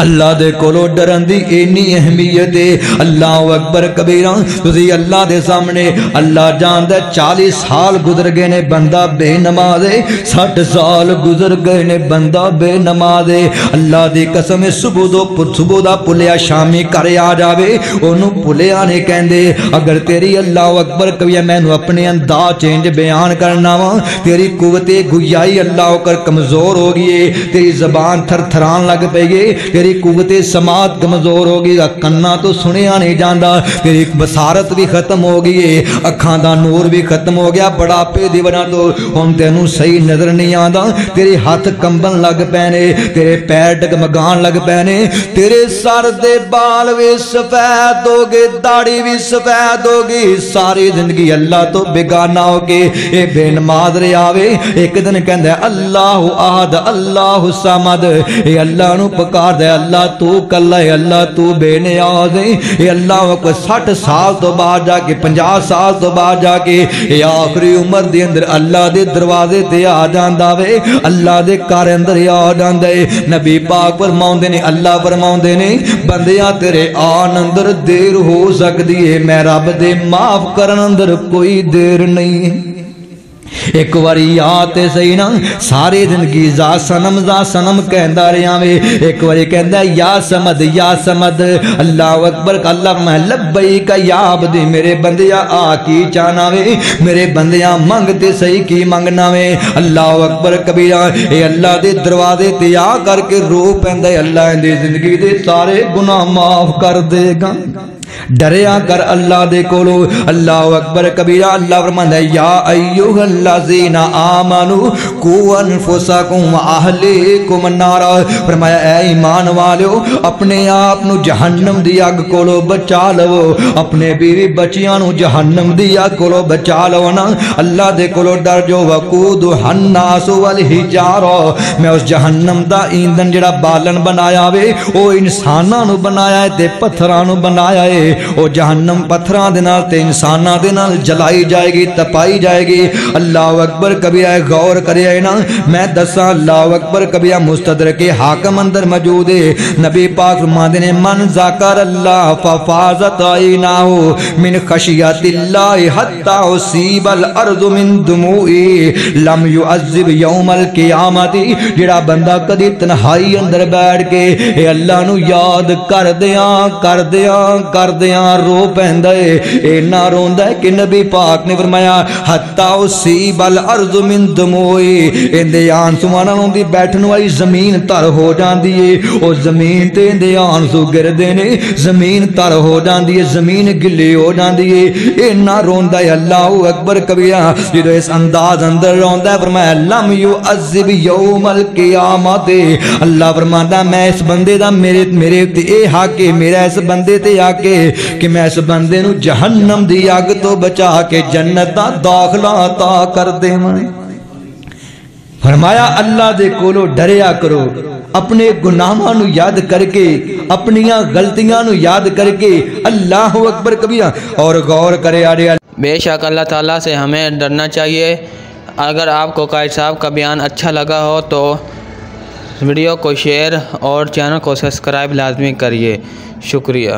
اللہ دے کولو ڈرن the any اہمیت ہے۔ اللہ اکبر کبیرہ، تسی اللہ دے سامنے اللہ جان دے 40 سال گزر گئے نے بندہ بے نماز ہے، 60 سال گزر گئے نے بندہ بے نماز ہے۔ اللہ دی قسم صبح دا پلیا شامی کرے آ جاوے انہوں پلیا نے کہندے اگر تیری اللہ اکبر کبھی میں نو اپنے انداز چینج بیان کرنا وا، تیری قوت گویائی اللہ کر کمزور ہو گئی، تیری زبان تھر تھران لگ پے گی، تیری قوت سماعت کمزور ہو گئی، کنا تو سنیا نہیں جاندا، تیری بصارت بھی ختم ہو گئی، اکھاں دا نور بھی ختم ہو گیا، بڑھاپے دی وجہ تو ہن تینوں صحیح نظر نہیں آندا، تیرے ہاتھ کمبن لگ پینے، تیرے پیر ڈگمگان لگ پینے، تیرے سر دے بال بھی سفید ہو گئے، داڑھی بھی سفید ہو گئی، ساری زندگی اللہ تو بیگانہ ہو کے اے بے نماز رہے آوے۔ ایک دن کہندے اللہ احد اللہ الصمد، اے اللہ نو پکار دے اللہ تو کلا ہے، اللہ تو بے نیاز ہے، اے اللہ کو 60 سال تو بعد جا کے 50 سال تو بعد جا کے اے آخری عمر دے اندر اللہ دے دروازے تے آ جاندا وے، اللہ دے گھر اندر آ جاندا ہے۔ نبی پاک فرماؤندے نے اللہ فرماؤندے نے بندیاں تیرے آن اندر دیر ہو سکدی ہے، میں رب دے معاف کرن اندر کوئی دیر نہیں ہے۔ ایک واری یاد صحیح نا ساری زندگی زا سنم کہندا رہیا وے، ایک واری کہندا یا سمد اللہ اکبر، اللہ میں لبیک یا عبدی، میرے بندیا آ کی چاہنا وے، میرے بندیا منگتے صحیح کی منگنا وے۔ اللہ اکبر کبیرہ، اے اللہ دے دروازے تے آ کر کے رو پیندا، اللہ دی زندگی دے سارے گناہ معاف کر دے گا۔ ڈریا کر اللہ دے کولو۔ اللہ اکبر کبیرہ، اللہ فرماندا ہے یا ایھا الذین آمنوا قوا انفسکم واہلیکم نارا، فرمایا اے ایمان والو اپنے آپ نو جہنم دی اگ کولو بچا لو، اپنے بیوی بچیاں نو جہنم دی اگ کولو بچا لو نا۔ اللہ دے کولو ڈر جو وقودھا الناس والحجارہ، میں اس جہنم دا ایندھن جڑا بالن بنایا وے او انساناں نو بنایا ہے تے پتھراں نو بنایا ہے، او جہنم پتھراں دے نال تے انساناں دے نال جلائی جائے گی، تپائی جائے گی۔ اللہ اکبر کبیرہ، غور کرے نا میں دساں اللہ اکبر کبیرہ مستدرک حاکم اندر موجود ہے، نبی پاک فرماندے نے من ذکر اللہ ففاضت عیناہ من خشیت اللہ حتی اصیب الارض من دموعی لم یعذب یوم القیامت، جڑا بندہ کدی تنہائی اندر بیٹھ کے اے اللہ نو یاد کر دیاں رو پیندا ہے، اینا روندا ہے کہ نبی پاک نے فرمایا حتی اصیب الارض من دموعی، اندے آنسواں نال دی بیٹھن والی زمین تر ہو جاندی ہے، او زمین تے اندے آنسو گردے نے، زمین تر ہو جاندی ہے، زمین گلی ہو جاندی ہے، اینا روندا ہے۔ اللہ اکبر کبیرہ، جدو اس انداز اندر روندا ہے فرمایا لم یعذب یوم القیامت، اللہ فرماندا میں اس بندے دا میرے تے اے حق ہے، میرا اس بندے تے حق ہے کہ میں اس بندے نو جہنم دی اگ تو بچا کے جنت دا داخلہ عطا کر دے۔ فرمایا اللہ دے کولو ڈریا کرو، اپنے گناہاں نو یاد کر کے، اپنیاں غلطیاں نو یاد کر کے، اللہ اکبر کبیرہ، اور غور کرے آرے۔ بے شک اللہ تعالیٰ سے ہمیں ڈرنا چاہیے۔ اگر آپ کو قائد صاحب کا بیان اچھا لگا ہو تو ویڈیو کو شیئر اور چینل کو سبسکرائب لازمی کریے۔ شکریہ۔